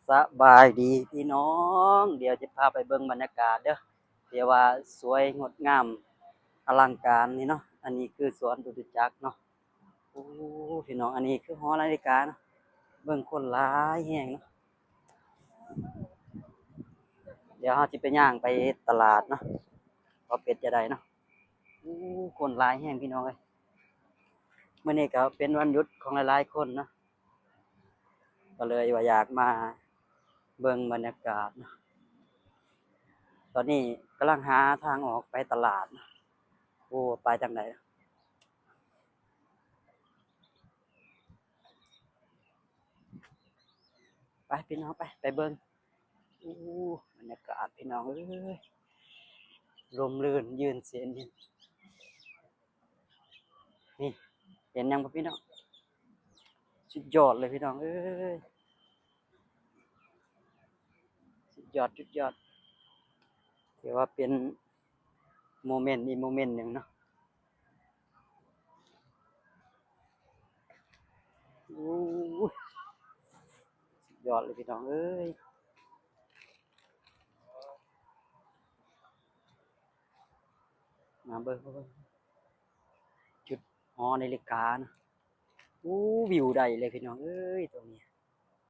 สบายดีพี่น้องเดี๋ยวจะพาไปเบิ่งบรรยากาศเด้อเดี๋ยวว่าสวยงดงามอลังการนี่เนาะอันนี้คือสวนจตุจักรเนาะโอ้พี่น้องอันนี้คือหอนาฬิกาเนาะเบิ่งคนหลายแฮงเนาะเดี๋ยวเราสิไปย่างไปตลาดเนาะว่าเป็ดจะได้เนาะโอ้คนหลายแฮงพี่น้องเอ้ยมื้อนี้ก็เป็นวันหยุดของหลายๆคนเนาะก็เลยว่าอยากมาเบิ่งบรรยากาศเนาะตอนนี้กำลังหาทางออกไปตลาดเนาะโอ้ไปจังได ไปพี่น้องไปเบิ่งอู้บรรยากาศพี่น้องเอ้ยลมลื่นยืนเสียนนี่นี่เห็นยังบ่พี่น้องสุดยอดเลยพี่น้องเอ้ยสุดยอดถือว่าเป็นโมเมนต์อีกโมเมนต์หนึ่งเนาะอู้สุดยอดเลยพี่น้องเอ้ยมาเบิ่งจุดหอนาฬิกานะอู้วิวใดเลยพี่น้องเอ้ยตรงนี้